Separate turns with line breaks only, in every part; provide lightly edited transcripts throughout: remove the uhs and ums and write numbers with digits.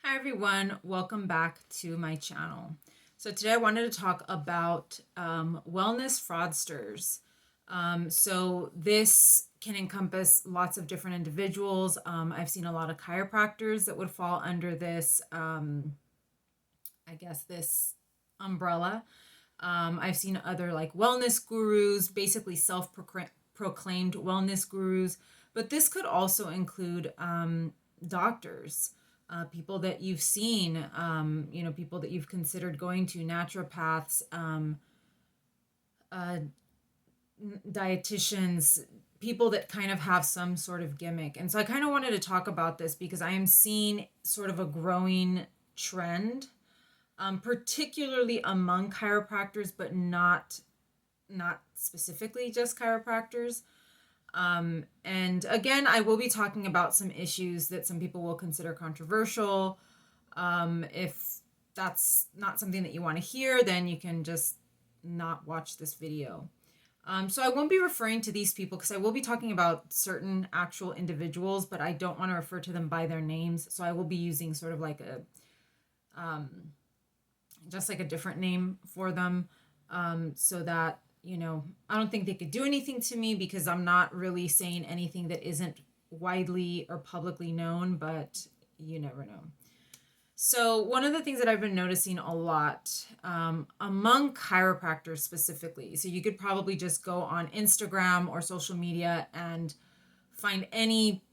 Hi everyone, welcome back to my channel. So today I wanted to talk about wellness fraudsters. So this can encompass lots of different individuals. I've seen a lot of chiropractors that would fall under this, this umbrella. I've seen other like wellness gurus, basically self-proclaimed wellness gurus, but this could also include doctors, people that you've seen, people that you've considered going to, naturopaths, uh, dietitians, people that kind of have some sort of gimmick. And so I kind of wanted to talk about this because I am seeing sort of a growing trend, particularly among chiropractors, but not specifically just chiropractors. And again, I will be talking about some issues that some people will consider controversial. If that's not something that you want to hear, then you can just not watch this video. So I won't be referring to these people because I will be talking about certain actual individuals, but I don't want to refer to them by their names. So I will be using sort of like just like a different name for them, so that I don't think they could do anything to me because I'm not really saying anything that isn't widely or publicly known, but you never know. So one of the things that I've been noticing a lot, among chiropractors specifically, so you could probably just go on Instagram or social media and find any,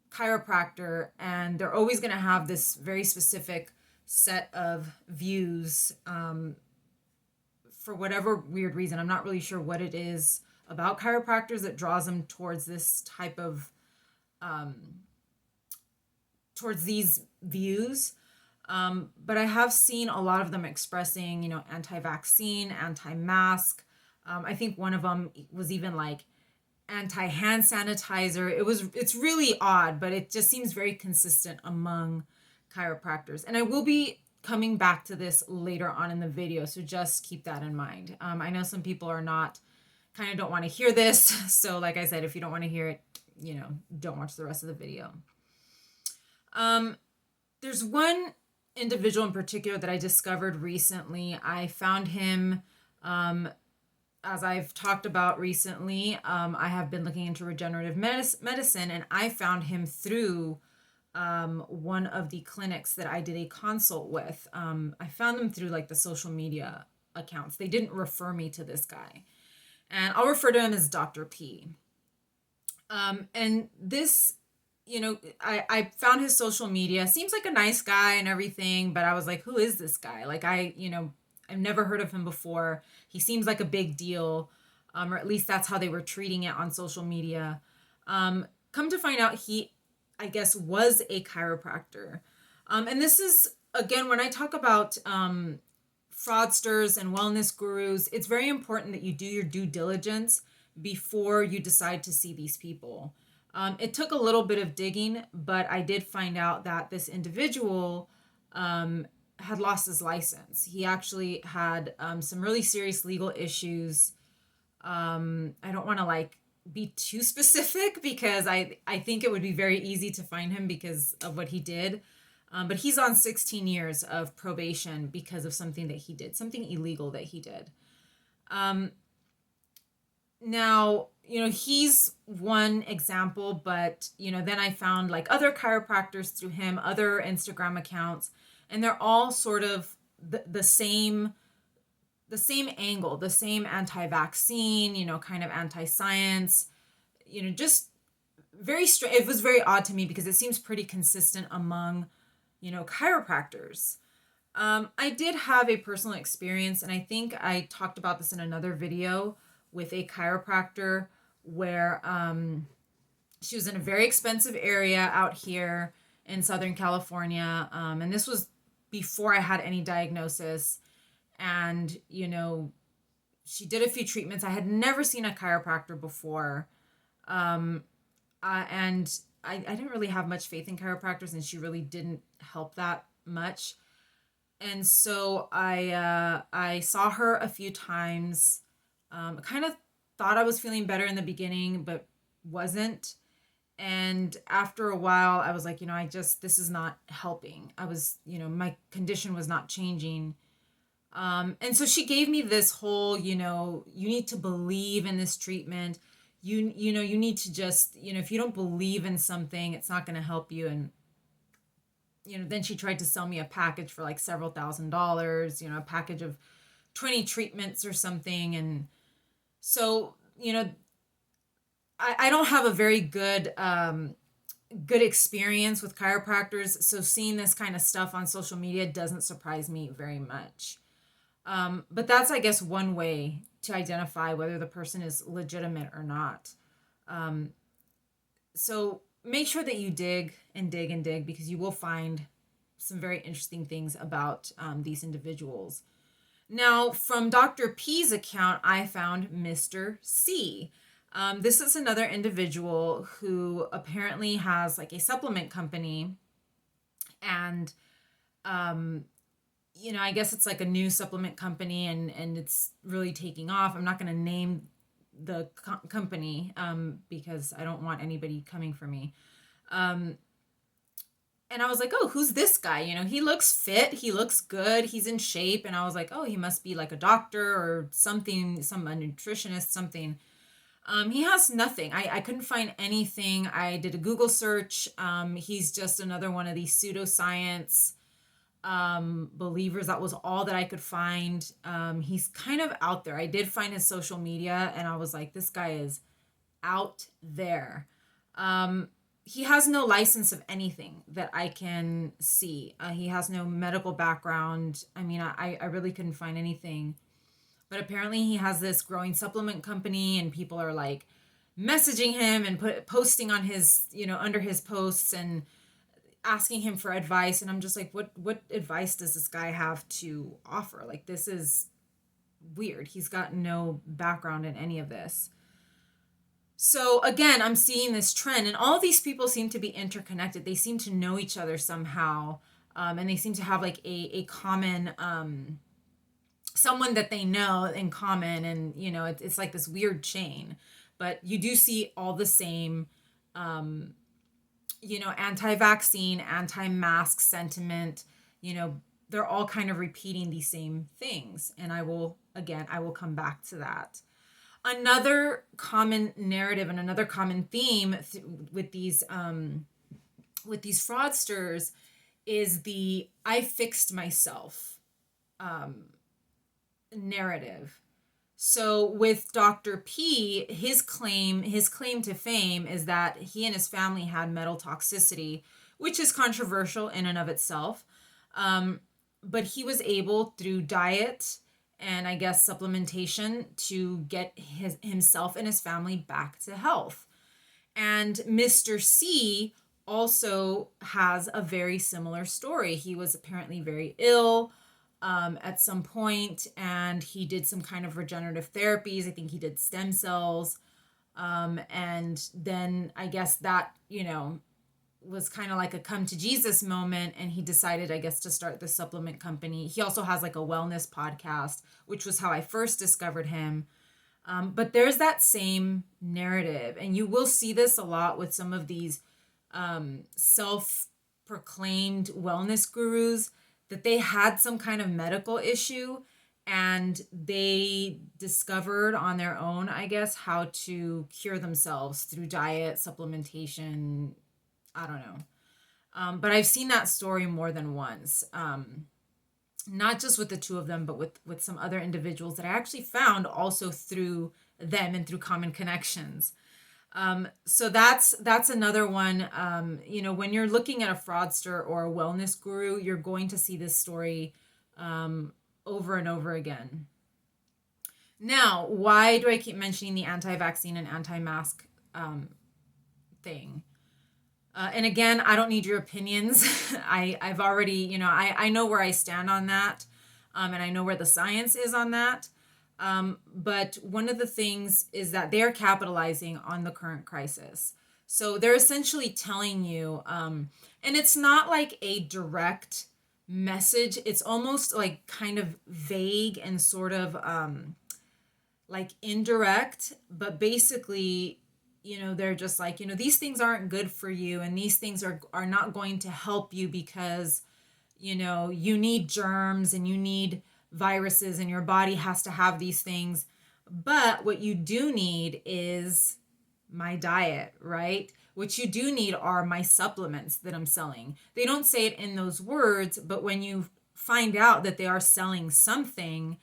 chiropractor, and they're always going to have this very specific set of views, for whatever weird reason. I'm not really sure what it is about chiropractors that draws them towards this type of, towards these views. But I have seen a lot of them expressing, anti-vaccine, anti-mask. I think one of them was even like anti-hand sanitizer. It's really odd, but it just seems very consistent among chiropractors. And I will be coming back to this later on in the video, so just keep that in mind. I know some people are don't want to hear this. So like I said, if you don't want to hear it, don't watch the rest of the video. There's one individual in particular that I discovered recently. I found him, as I've talked about recently, I have been looking into regenerative medicine, and I found him through one of the clinics that I did a consult with. I found them through like the social media accounts. They didn't refer me to this guy, and I'll refer to him as Dr. P. And this, I found his social media. Seems like a nice guy and everything, but I was like, who is this guy? Like I've never heard of him before. He seems like a big deal, or at least that's how they were treating it on social media. Come to find out, he, I guess, was a chiropractor. And this is, again, when I talk about fraudsters and wellness gurus, it's very important that you do your due diligence before you decide to see these people. It took a little bit of digging, but I did find out that this individual had lost his license. He actually had some really serious legal issues. I don't want to like be too specific because I think it would be very easy to find him because of what he did. But he's on 16 years of probation because of something that he did, something illegal that he did. Now, he's one example, but, then I found like other chiropractors through him, other Instagram accounts, and they're all sort of the same angle, the same anti-vaccine, kind of anti-science, just very straight. It was very odd to me because it seems pretty consistent among, chiropractors. I did have a personal experience, and I think I talked about this in another video with a chiropractor where she was in a very expensive area out here in Southern California. And this was before I had any diagnosis. And, she did a few treatments. I had never seen a chiropractor before. And I didn't really have much faith in chiropractors, and she really didn't help that much. And so I saw her a few times. Kind of thought I was feeling better in the beginning, but wasn't. And after a while, I was like, this is not helping. My condition was not changing. And so she gave me this whole, you need to believe in this treatment. You need to just, if you don't believe in something, it's not going to help you. And, then she tried to sell me a package for like several $1,000s, a package of 20 treatments or something. And so, I don't have a very good experience with chiropractors. So seeing this kind of stuff on social media doesn't surprise me very much. But that's, I guess, one way to identify whether the person is legitimate or not. So make sure that you dig and dig and dig, because you will find some very interesting things about these individuals. Now, from Dr. P's account, I found Mr. C. This is another individual who apparently has like a supplement company, and I guess it's like a new supplement company, and it's really taking off. I'm not going to name the company because I don't want anybody coming for me. And I was like, oh, who's this guy? He looks fit. He looks good. He's in shape. And I was like, oh, he must be like a doctor or something, a nutritionist, something. He has nothing. I couldn't find anything. I did a Google search. He's just another one of these pseudoscience believers. That was all that I could find. He's kind of out there. I did find his social media, and I was like, this guy is out there. He has no license of anything that I can see. He has no medical background. I mean, I really couldn't find anything. But apparently he has this growing supplement company, and people are like messaging him and posting on his, under his posts and asking him for advice. And I'm just like, what advice does this guy have to offer? Like, this is weird. He's got no background in any of this. So again, I'm seeing this trend, and all of these people seem to be interconnected. They seem to know each other somehow. And they seem to have like a common, someone that they know in common. And, it's like this weird chain, but you do see all the same, anti-vaccine, anti-mask sentiment. They're all kind of repeating the same things. And I will come back to that. Another common narrative and another common theme with these fraudsters is the "I fixed myself" narrative. So with Dr. P, his claim to fame is that he and his family had metal toxicity, which is controversial in and of itself. But he was able, through diet and I guess supplementation, to get himself and his family back to health. And Mr. C also has a very similar story. He was apparently very ill at some point, and he did some kind of regenerative therapies. I think he did stem cells. And then I guess that, was kind of like a come to Jesus moment, and he decided, I guess, to start the supplement company. He also has like a wellness podcast, which was how I first discovered him. But there's that same narrative, and you will see this a lot with some of these self-proclaimed wellness gurus, that they had some kind of medical issue and they discovered on their own, I guess, how to cure themselves through diet, supplementation. I don't know. But I've seen that story more than once. Not just with the two of them, but with some other individuals that I actually found also through them and through common connections. So that's another one. When you're looking at a fraudster or a wellness guru, you're going to see this story over and over again. Now, why do I keep mentioning the anti-vaccine and anti-mask thing? And again, I don't need your opinions. I've already, I know where I stand on that. And I know where the science is on that. But one of the things is that they're capitalizing on the current crisis. So they're essentially telling you, and it's not like a direct message. It's almost like kind of vague and sort of like indirect, but basically they're just like, these things aren't good for you, and these things are not going to help you because, you need germs and you need viruses and your body has to have these things. But what you do need is my diet, right? What you do need are my supplements that I'm selling. They don't say it in those words, but when you find out that they are selling something,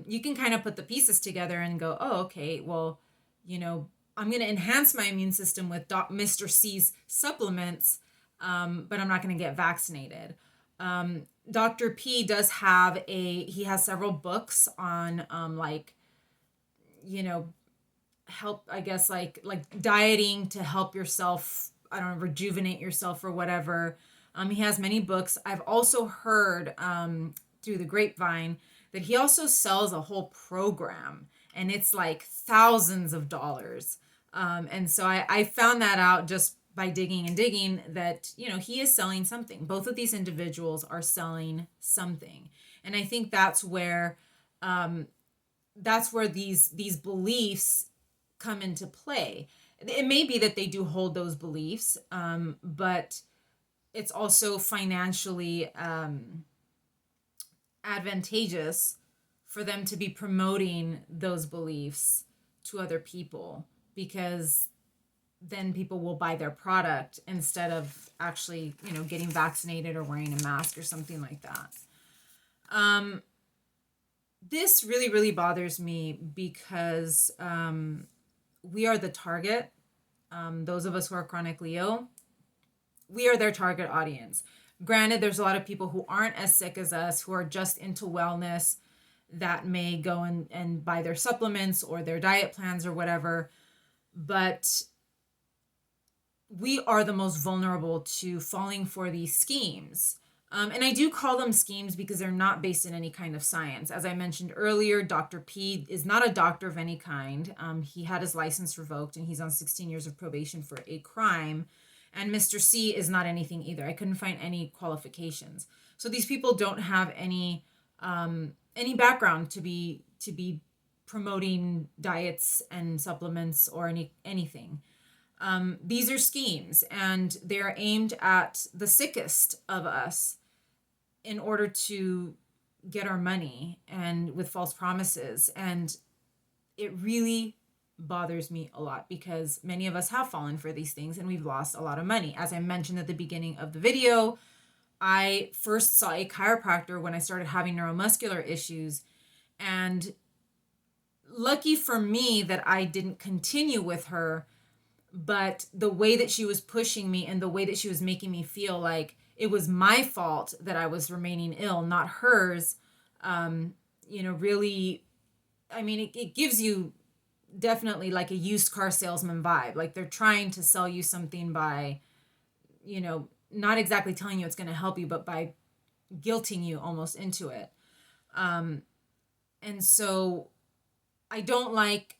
you can kind of put the pieces together and go, oh, okay, well, I'm going to enhance my immune system with Mr. C's supplements, but I'm not going to get vaccinated. Dr. P does have he has several books on, you know, help, I guess, like dieting to help yourself, I don't know, rejuvenate yourself or whatever. He has many books. I've also heard through the grapevine that he also sells a whole program, and it's like thousands of dollars. And so I found that out just by digging and digging, that he is selling something. Both of these individuals are selling something, and I think that's where these beliefs come into play. It may be that they do hold those beliefs, but it's also financially advantageous for them to be promoting those beliefs to other people, because then people will buy their product instead of actually, getting vaccinated or wearing a mask or something like that. This really, really bothers me because we are the target. Those of us who are chronically ill, we are their target audience. Granted, there's a lot of people who aren't as sick as us, who are just into wellness, that may go and buy their supplements or their diet plans or whatever. But we are the most vulnerable to falling for these schemes. And I do call them schemes because they're not based in any kind of science. As I mentioned earlier, Dr. P is not a doctor of any kind. He had his license revoked and he's on 16 years of probation for a crime. And Mr. C is not anything either. I couldn't find any qualifications. So these people don't have any background to be promoting diets and supplements or anything. These are schemes, and they're aimed at the sickest of us in order to get our money, and with false promises. And it really bothers me a lot because many of us have fallen for these things and we've lost a lot of money. As I mentioned at the beginning of the video, I first saw a chiropractor when I started having neuromuscular issues, and lucky for me that I didn't continue with her. But the way that she was pushing me and the way that she was making me feel like it was my fault that I was remaining ill, not hers, really, I mean, it gives you definitely like a used car salesman vibe. Like they're trying to sell you something by, not exactly telling you it's going to help you, but by guilting you almost into it. And so I don't like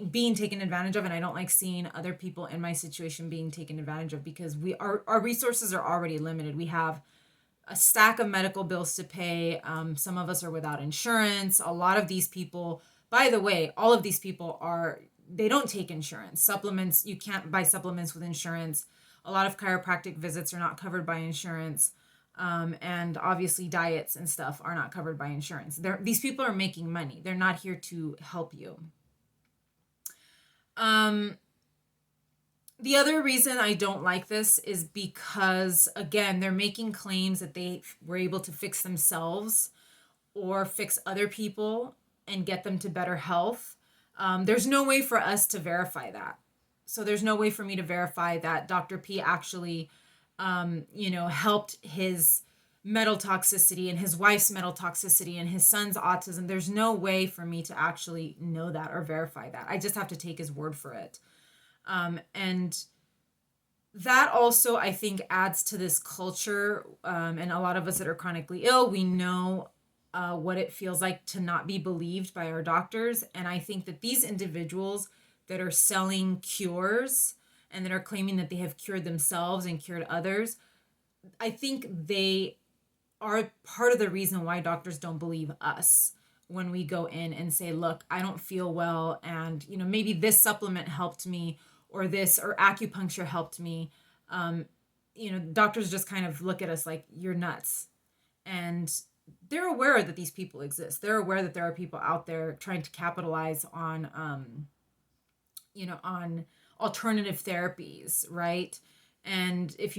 being taken advantage of, and I don't like seeing other people in my situation being taken advantage of, because our resources are already limited. We have a stack of medical bills to pay. Some of us are without insurance. A lot of these people, by the way, all of these people they don't take insurance. Supplements, you can't buy supplements with insurance. A lot of chiropractic visits are not covered by insurance. And obviously diets and stuff are not covered by insurance. These people are making money. They're not here to help you. The other reason I don't like this is because, again, they're making claims that they were able to fix themselves or fix other people and get them to better health. There's no way for us to verify that. So there's no way for me to verify that Dr. P actually, helped his metal toxicity and his wife's metal toxicity and his son's autism. There's no way for me to actually know that or verify that. I just have to take his word for it. And that also, I think, adds to this culture. And a lot of us that are chronically ill, we know what it feels like to not be believed by our doctors. And I think that these individuals that are selling cures and that are claiming that they have cured themselves and cured others, I think they are part of the reason why doctors don't believe us. when we go in and say, look, I don't feel well, and maybe this supplement helped me, or this, or acupuncture helped me. Doctors just kind of look at us like, you're nuts. And they're aware that these people exist. They're aware that there are people out there trying to capitalize on on alternative therapies, right? And if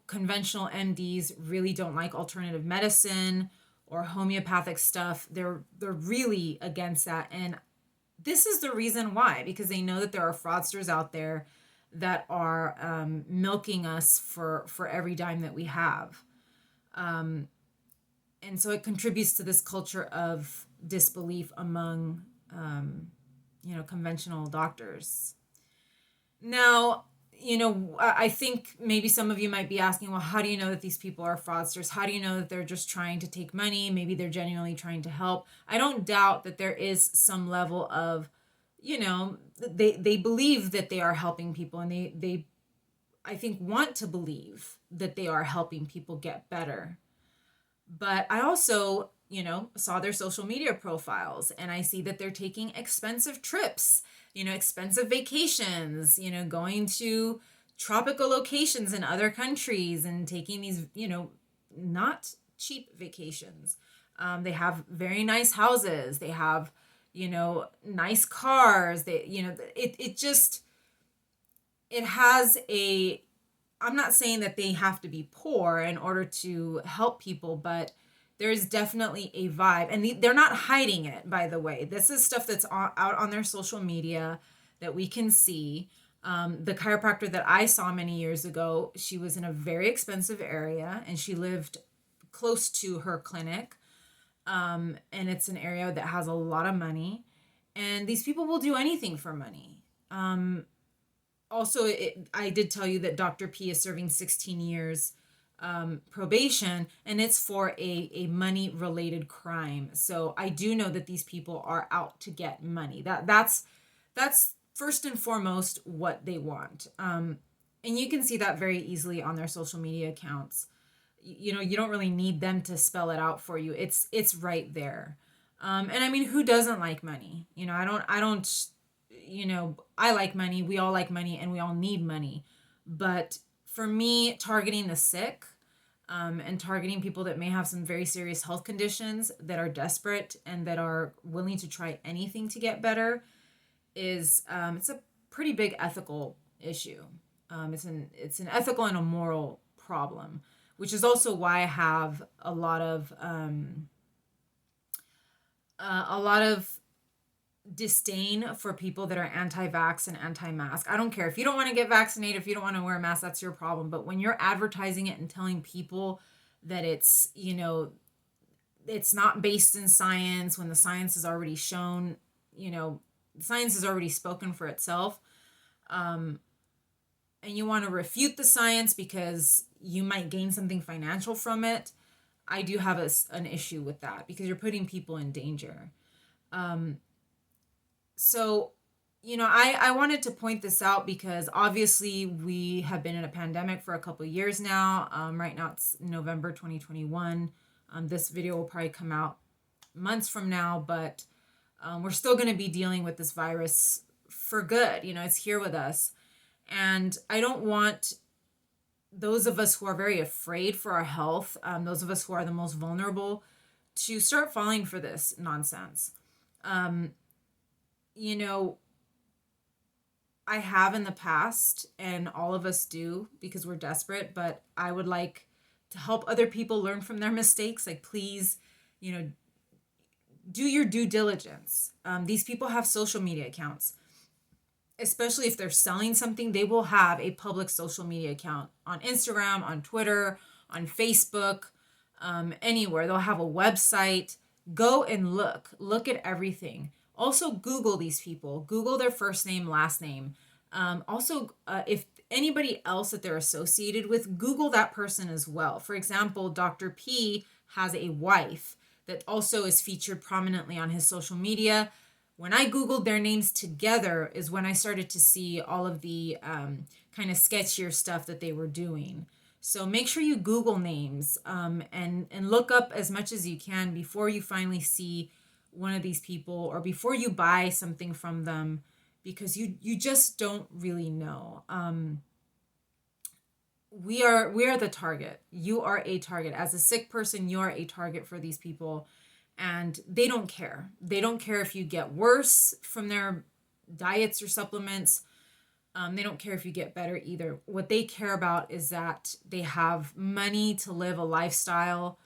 conventional MDs really don't like alternative medicine or homeopathic stuff, they're really against that. And this is the reason why, because they know that there are fraudsters out there that are milking us for every dime that we have. And so it contributes to this culture of disbelief among conventional doctors. Now, I think maybe some of you might be asking, well, how do you know that these people are fraudsters? How do you know that they're just trying to take money? Maybe they're genuinely trying to help. I don't doubt that there is some level of, they believe that they are helping people, and they I think want to believe that they are helping people get better. But I also, saw their social media profiles, and I see that they're taking expensive trips, expensive vacations, going to tropical locations in other countries and taking these, not cheap vacations. They have very nice houses. They have, nice cars. It has a, I'm not saying that they have to be poor in order to help people, but there's definitely a vibe. And they're not hiding it, by the way. This is stuff that's out on their social media that we can see. The chiropractor that I saw many years ago, she was in a very expensive area, and she lived close to her clinic. And it's an area that has a lot of money. And these people will do anything for money. Also, I did tell you that Dr. P is serving 16 years probation, and it's for a money related crime. So I do know that these people are out to get money. That's first and foremost what they want. And you can see that very easily on their social media accounts. You don't really need them to spell it out for you. It's right there. And I mean, who doesn't like money? I don't I like money, we all like money, and we all need money. But for me, targeting the sick, and targeting people that may have some very serious health conditions, that are desperate and that are willing to try anything to get better, is it's a pretty big ethical issue. It's an ethical and a moral problem, which is also why I have a lot of disdain for people that are anti-vax and anti-mask. I don't care if you don't want to get vaccinated, if you don't want to wear a mask, that's your problem. But when you're advertising it and telling people that it's, it's not based in science, when the science has already shown, science has already spoken for itself, and you want to refute the science because you might gain something financial from it, I do have an issue with that, because you're putting people in danger. So, I wanted to point this out because obviously we have been in a pandemic for a couple of years now. Right now it's November 2021. This video will probably come out months from now, but we're still going to be dealing with this virus for good. It's here with us. And I don't want those of us who are very afraid for our health, those of us who are the most vulnerable, to start falling for this nonsense. I have in the past, and all of us do because we're desperate, but I would like to help other people learn from their mistakes. Like, please, do your due diligence. These people have social media accounts. Especially if they're selling something, they will have a public social media account on Instagram, on Twitter, on Facebook, anywhere. They'll have a website. Go and look at everything. Also, Google these people. Google their first name, last name. Also, if anybody else that they're associated with, Google that person as well. For example, Dr. P has a wife that also is featured prominently on his social media. When I Googled their names together is when I started to see all of the kind of sketchier stuff that they were doing. So make sure you Google names and look up as much as you can before you finally see one of these people or before you buy something from them, because you just don't really know. We are the target. You are a target. As a sick person, you are a target for these people, and they don't care. They don't care if you get worse from their diets or supplements. They don't care if you get better either. What they care about is that they have money to live a lifestyle,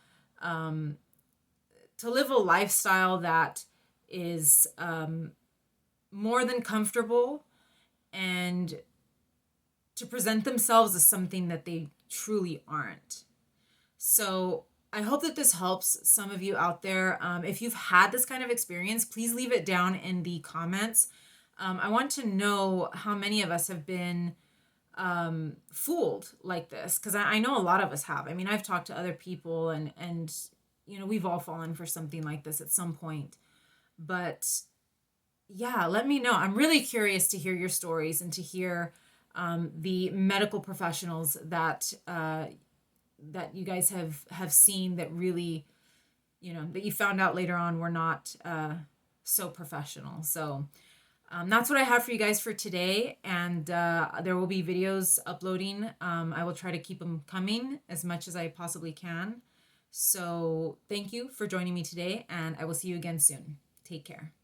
um, that is more than comfortable, and to present themselves as something that they truly aren't. So I hope that this helps some of you out there. If you've had this kind of experience, please leave it down in the comments. I want to know how many of us have been fooled like this, because I know a lot of us have. I mean, I've talked to other people, and we've all fallen for something like this at some point. But yeah, let me know. I'm really curious to hear your stories and to hear the medical professionals that that you guys have seen that really, that you found out later on were not so professional. So that's what I have for you guys for today. And there will be videos uploading. I will try to keep them coming as much as I possibly can. So thank you for joining me today, and I will see you again soon. Take care.